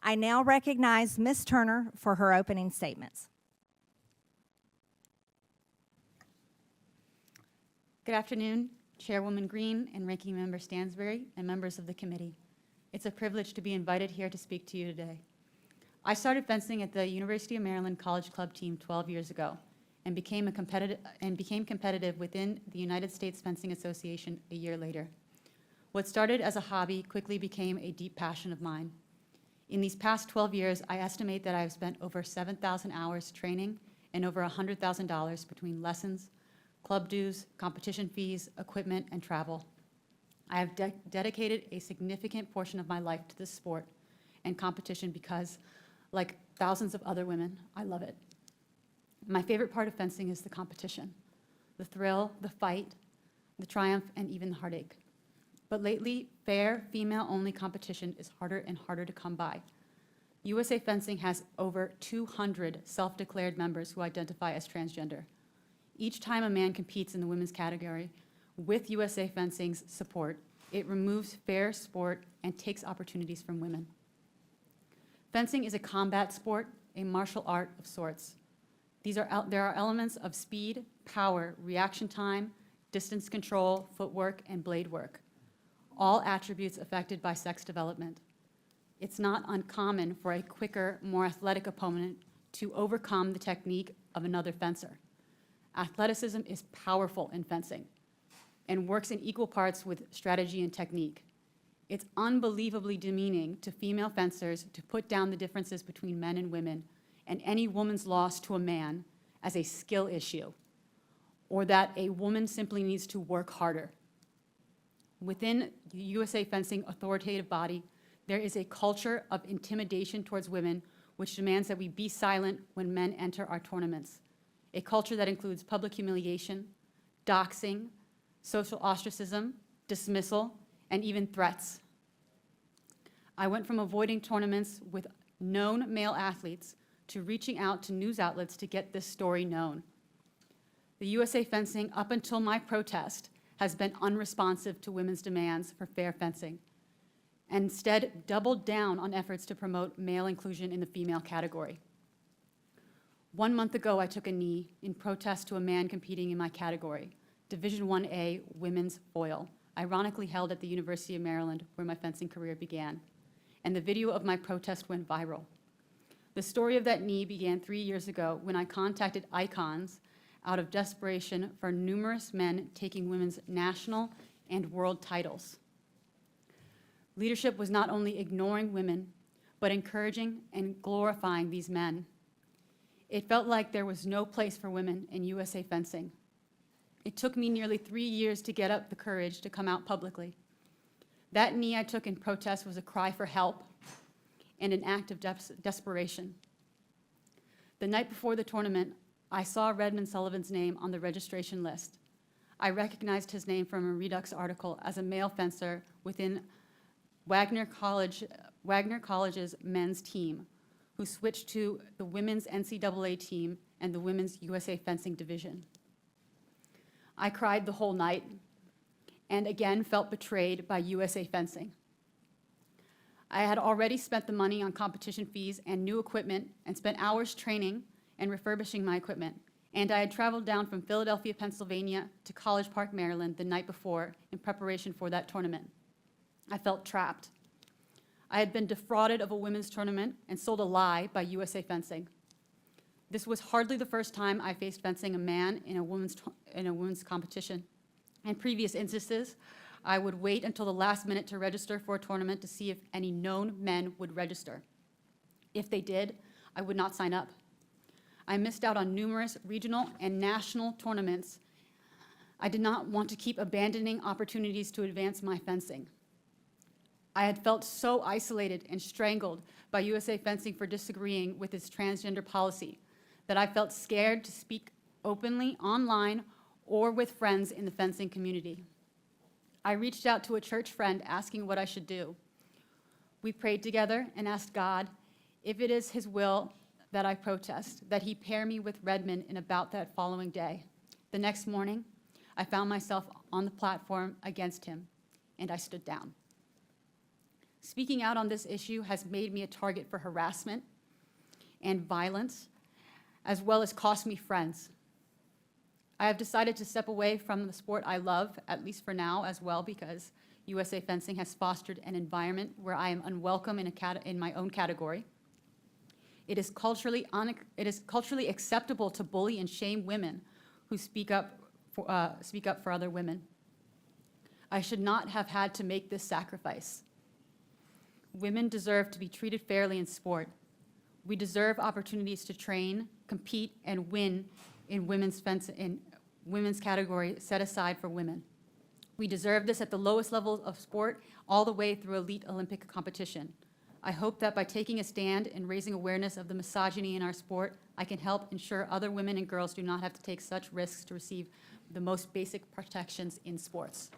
I now recognize Ms. Turner for her opening statements. Good afternoon, Chairwoman Green and Ranking Member Stansbury and members of the committee. It's a privilege to be invited here to speak to you today. I started fencing at the University of Maryland College Club team 12 years ago and became competitive within the United States Fencing Association a year later. What started as a hobby quickly became a deep passion of mine. In these past 12 years, I estimate that I have spent over 7,000 hours training and over $100,000 between lessons, club dues, competition fees, equipment, and travel. I have dedicated a significant portion of my life to this sport and competition because, like thousands of other women, I love it. My favorite part of fencing is the competition, the thrill, the fight, the triumph, and even the heartache. But lately, fair, female-only competition is harder and harder to come by. USA Fencing has over 200 self-declared members who identify as transgender. Each time a man competes in the women's category, with USA Fencing's support, it removes fair sport and takes opportunities from women. Fencing is a combat sport, a martial art of sorts. There are elements of speed, power, reaction time, distance control, footwork, and blade work, all attributes affected by sex development. It's not uncommon for a quicker, more athletic opponent to overcome the technique of another fencer. Athleticism is powerful in fencing and works in equal parts with strategy and technique. It's unbelievably demeaning to female fencers to put down the differences between men and women and any woman's loss to a man as a skill issue, or that a woman simply needs to work harder. Within the USA Fencing authoritative body, there is a culture of intimidation towards women which demands that we be silent when men enter our tournaments. A culture that includes public humiliation, doxing, social ostracism, dismissal, and even threats. I went from avoiding tournaments with known male athletes to reaching out to news outlets to get this story known. The USA Fencing, up until my protest, has been unresponsive to women's demands for fair fencing, and instead doubled down on efforts to promote male inclusion in the female category. 1 month ago, I took a knee in protest to a man competing in my category, Division 1A Women's Foil, ironically held at the University of Maryland, where my fencing career began. And the video of my protest went viral. The story of that knee began 3 years ago when I contacted Icons out of desperation for numerous men taking women's national and world titles. Leadership was not only ignoring women, but encouraging and glorifying these men. It felt like there was no place for women in USA Fencing. It took me nearly 3 years to get up the courage to come out publicly. That knee I took in protest was a cry for help and an act of desperation. The night before the tournament, I saw Redmond Sullivan's name on the registration list. I recognized his name from a Redux article as a male fencer within Wagner College's men's team, who switched to the women's NCAA team and the women's USA Fencing division. I cried the whole night and again felt betrayed by USA Fencing. I had already spent the money on competition fees and new equipment and spent hours training and refurbishing my equipment. And I had traveled down from Philadelphia, Pennsylvania to College Park, Maryland the night before in preparation for that tournament. I felt trapped. I had been defrauded of a women's tournament and sold a lie by USA Fencing. This was hardly the first time I faced fencing a man in a women's competition. In previous instances, I would wait until the last minute to register for a tournament to see if any known men would register. If they did, I would not sign up. I missed out on numerous regional and national tournaments. I did not want to keep abandoning opportunities to advance my fencing. I had felt so isolated and strangled by USA Fencing for disagreeing with its transgender policy that I felt scared to speak openly online or with friends in the fencing community. I reached out to a church friend asking what I should do. We prayed together and asked God, if it is his will that I protest, that he pair me with Redmond in about that following day. The next morning, I found myself on the platform against him, and I stood down. Speaking out on this issue has made me a target for harassment and violence, as well as cost me friends. I have decided to step away from the sport I love, at least for now as well, because USA Fencing has fostered an environment where I am unwelcome in my own category. It is culturally acceptable to bully and shame women who speak up for other women. I should not have had to make this sacrifice. Women deserve to be treated fairly in sport. We deserve opportunities to train, compete, and win in women's category set aside for women. We deserve this at the lowest levels of sport, all the way through elite Olympic competition. I hope that by taking a stand and raising awareness of the misogyny in our sport, I can help ensure other women and girls do not have to take such risks to receive the most basic protections in sports.